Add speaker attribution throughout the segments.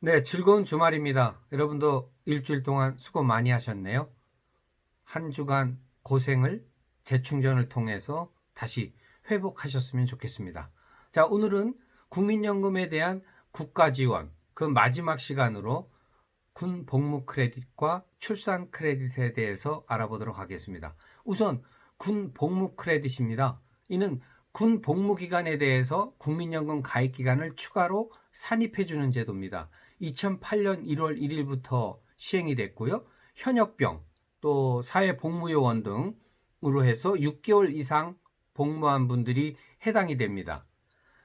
Speaker 1: 네, 즐거운 주말입니다. 여러분도 일주일 동안 수고 많이 하셨네요. 한 주간 고생을 재충전을 통해서 다시 회복하셨으면 좋겠습니다. 자, 오늘은 국민연금에 대한 국가 지원, 그 마지막 시간으로 군 복무 크레딧과 출산 크레딧에 대해서 알아보도록 하겠습니다. 우선 군 복무 크레딧입니다. 이는 군 복무 기간에 대해서 국민연금 가입 기간을 추가로 산입해 주는 제도입니다. 2008년 1월 1일부터 시행이 됐고요. 현역병, 또 사회복무요원 등으로 해서 6개월 이상 복무한 분들이 해당이 됩니다.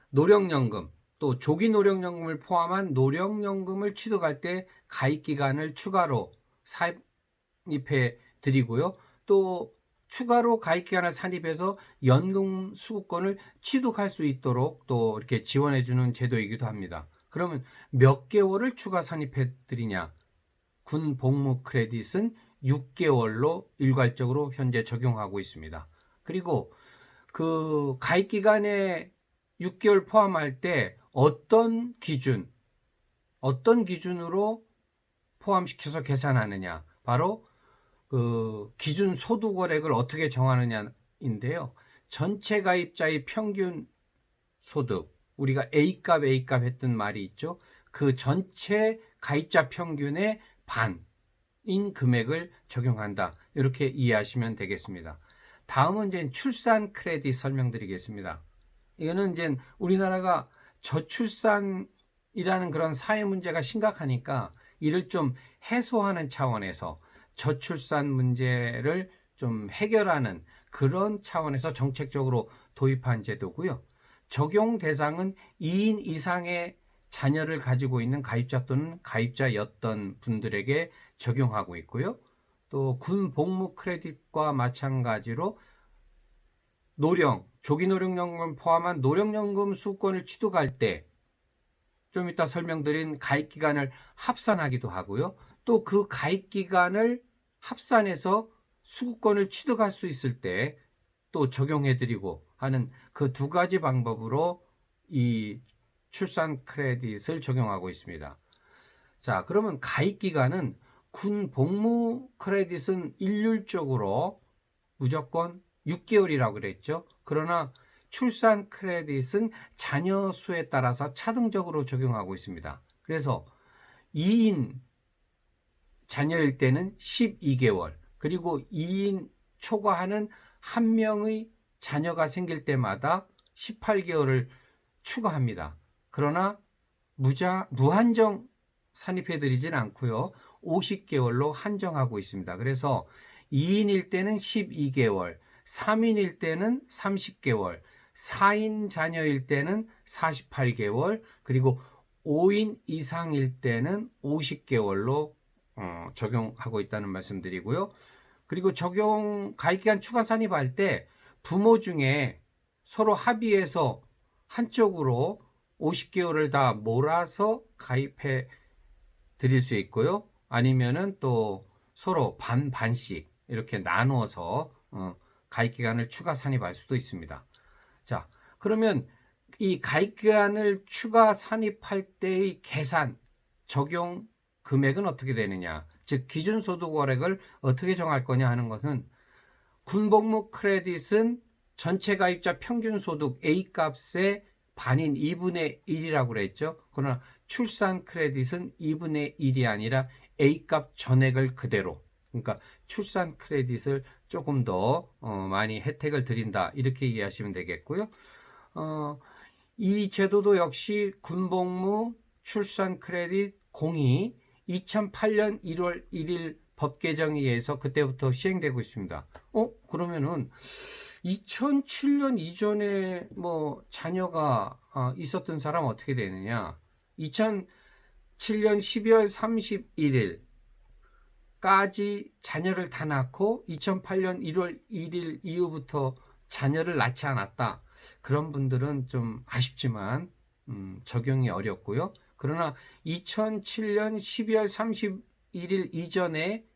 Speaker 1: 노령연금, 또 조기 노령연금을 포함한 노령연금을 취득할 때 가입 기간을 추가로 산입해 드리고요. 또 추가로 가입 기간을 산입해서 연금 수급권을 취득할 수 있도록 또 이렇게 지원해 주는 제도이기도 합니다. 그러면 몇 개월을 추가 산입해 드리냐? 군 복무 크레딧은 6개월로 일괄적으로 현재 적용하고 있습니다. 그리고 그 가입 기간에 6개월 포함할 때 어떤 기준으로 포함시켜서 계산하느냐? 바로 그 기준 소득 월액을 어떻게 정하느냐인데요. 전체 가입자의 평균 소득, 우리가 A값 했던 말이 있죠. 그 전체 가입자 평균의 반인 금액을 적용한다. 이렇게 이해하시면 되겠습니다. 다음은 이제 출산 크레딧 설명드리겠습니다. 이거는 이제 우리나라가 저출산이라는 그런 사회 문제가 심각하니까 이를 좀 해소하는 차원에서 저출산 문제를 좀 해결하는 그런 차원에서 정책적으로 도입한 제도고요. 적용 대상은 2인 이상의 자녀를 가지고 있는 가입자 또는 가입자였던 분들에게 적용하고 있고요. 또 군 복무 크레딧과 마찬가지로 조기 노령연금 포함한 노령연금 수급권을 취득할 때 좀 이따 설명드린 가입 기간을 합산하기도 하고요. 또 그 가입 기간을 합산해서 수급권을 취득할 수 있을 때 또 적용해드리고 하는 그 두 가지 방법으로 이 출산 크레딧을 적용하고 있습니다. 자, 그러면 가입 기간은 군 복무 크레딧은 일률적으로 무조건 6개월이라고 그랬죠. 그러나 출산 크레딧은 자녀 수에 따라서 차등적으로 적용하고 있습니다. 그래서 2인 자녀일 때는 12개월, 그리고 2인 초과하는 한 명의 자녀가 생길 때마다 18개월을 추가합니다. 그러나 무한정 산입해드리진 않고요. 50개월로 한정하고 있습니다. 그래서 2인일 때는 12개월, 3인일 때는 30개월, 4인 자녀일 때는 48개월, 그리고 5인 이상일 때는 50개월로 적용하고 있다는 말씀드리고요. 그리고 가입기간 추가 산입할 때 부모 중에 서로 합의해서 한쪽으로 50개월을 다 몰아서 가입해 드릴 수 있고요. 아니면은 또 서로 반씩 이렇게 나누어서 가입 기간을 추가 산입할 수도 있습니다. 자, 그러면 이 가입 기간을 추가 산입할 때의 계산 적용 금액은 어떻게 되느냐? 즉 기준 소득 월액을 어떻게 정할 거냐 하는 것은 군복무 크레딧은 전체 가입자 평균 소득 A 값의 반인 2분의 1이라고 그랬죠. 그러나 출산 크레딧은 2분의 1이 아니라 A 값 전액을 그대로, 그러니까 출산 크레딧을 조금 더 많이 혜택을 드린다, 이렇게 이해하시면 되겠고요. 이 제도도 역시 군복무 출산 크레딧 공이 2008년 1월 1일 법 개정에 의해서 그때부터 시행되고 있습니다. 그러면은 2007년 이전에 뭐 자녀가 있었던 사람 어떻게 되느냐? 2007년 12월 31일까지 자녀를 다 낳고 2008년 1월 1일 이후부터 자녀를 낳지 않았다. 그런 분들은 좀 아쉽지만 적용이 어렵고요. 그러나 2007년 12월 31일 이전에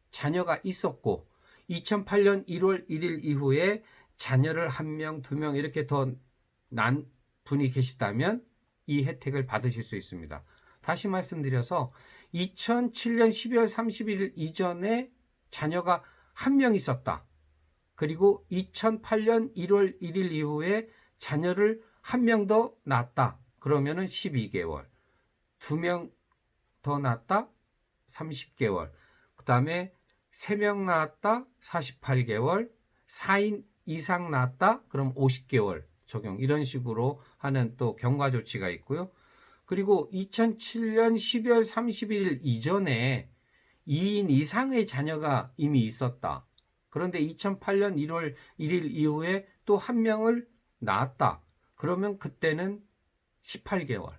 Speaker 1: 자녀가 있었고 2008년 1월 1일 이후에 자녀를 한 명, 두 명 이렇게 더 난 분이 계시다면 이 혜택을 받으실 수 있습니다. 다시 말씀드려서 2007년 12월 30일 이전에 자녀가 한 명 있었다. 그리고 2008년 1월 1일 이후에 자녀를 한 명 더 낳았다. 그러면은 12개월. 2명 더 낳았다. 30개월. 그 다음에 3명 낳았다. 48개월. 4인 이상 낳았다. 그럼 50개월 적용. 이런 식으로 하는 또 경과 조치가 있고요. 그리고 2007년 12월 31일 이전에 2인 이상의 자녀가 이미 있었다. 그런데 2008년 1월 1일 이후에 또 한 명을 낳았다. 그러면 그때는 18개월.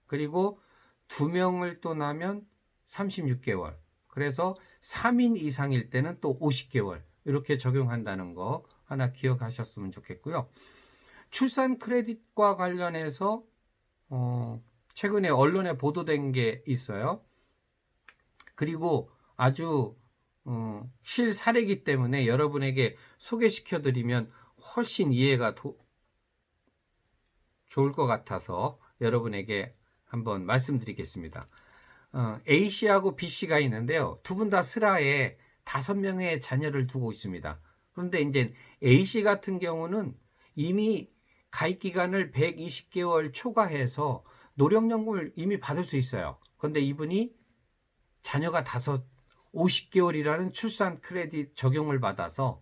Speaker 1: 그리고 2명을 또 낳으면 36개월. 그래서 3인 이상일 때는 또 50개월. 이렇게 적용한다는 거 하나 기억하셨으면 좋겠고요. 출산 크레딧과 관련해서 최근에 언론에 보도된 게 있어요. 그리고 아주 실사례이기 때문에 여러분에게 소개시켜 드리면 훨씬 이해가 좋을 것 같아서 여러분에게 한번 말씀드리겠습니다. A씨하고 B씨가 있는데요. 두 분 다 슬하에 5명의 자녀를 두고 있습니다. 그런데 이제 A씨 같은 경우는 이미 가입 기간을 120개월 초과해서 노령연금을 이미 받을 수 있어요. 그런데 이분이 자녀가 50개월이라는 출산 크레딧 적용을 받아서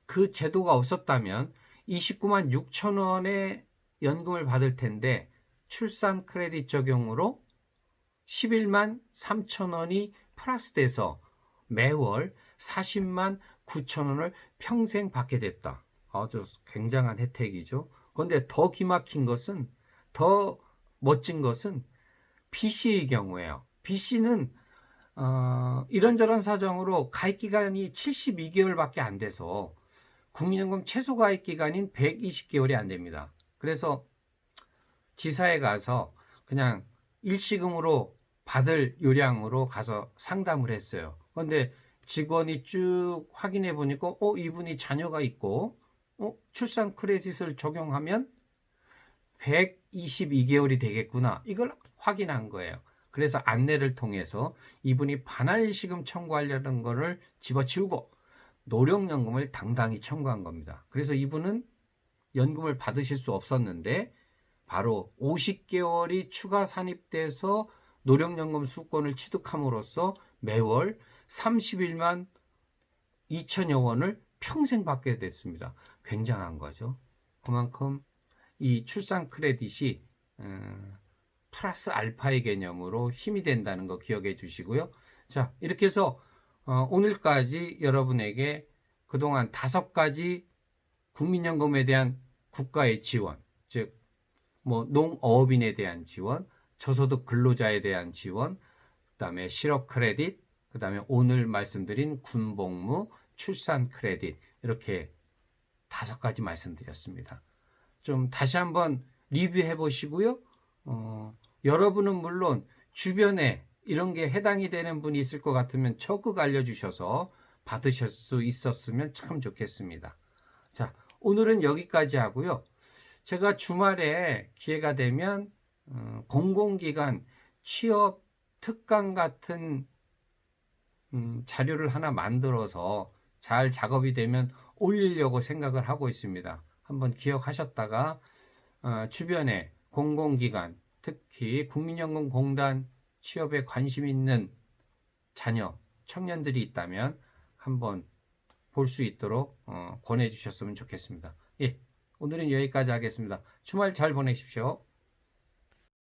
Speaker 1: 그 제도가 없었다면 29만 6천 원의 연금을 받을 텐데 출산 크레딧 적용으로 11만 3천 원이 플러스돼서 매월 40만 9천 원을 평생 받게 됐다. 아주 굉장한 혜택이죠. 그런데 더 기막힌 것은, 더 멋진 것은 B씨의 경우에요. B씨는 이런저런 사정으로 가입 기간이 72개월밖에 안 돼서 국민연금 최소 가입 기간인 120개월이 안 됩니다. 그래서 지사에 가서 그냥 일시금으로 받을 요량으로 가서 상담을 했어요. 그런데 직원이 쭉 확인해 보니까 이분이 자녀가 있고 출산 크레딧을 적용하면 122개월이 되겠구나. 이걸 확인한 거예요. 그래서 안내를 통해서 이분이 반환일시금 청구하려는 거를 집어치우고 노령연금을 당당히 청구한 겁니다. 그래서 이분은 연금을 받으실 수 없었는데 바로 50개월이 추가 산입돼서 노령연금 수권을 취득함으로써 매월 31만 2천여 원을 평생 받게 됐습니다. 굉장한 거죠. 그만큼 이 출산 크레딧이 플러스 알파의 개념으로 힘이 된다는 거 기억해 주시고요. 자, 이렇게 해서 오늘까지 여러분에게 그동안 5가지 국민연금에 대한 국가의 지원, 즉 농업인에 대한 지원, 저소득 근로자에 대한 지원, 그다음에 실업 크레딧, 그다음에 오늘 말씀드린 군복무, 출산 크레딧, 이렇게 5가지 말씀드렸습니다. 좀 다시 한번 리뷰해 보시고요. 여러분은 물론 주변에 이런 게 해당이 되는 분이 있을 것 같으면 적극 알려주셔서 받으실 수 있었으면 참 좋겠습니다. 자, 오늘은 여기까지 하고요. 제가 주말에 기회가 되면 공공기관 취업 특강 같은 자료를 하나 만들어서 잘 작업이 되면 올리려고 생각을 하고 있습니다. 한번 기억하셨다가 주변에 공공기관, 특히 국민연금공단 취업에 관심 있는 자녀, 청년들이 있다면 한번 볼 수 있도록 권해주셨으면 좋겠습니다. 예, 오늘은 여기까지 하겠습니다. 주말 잘 보내십시오.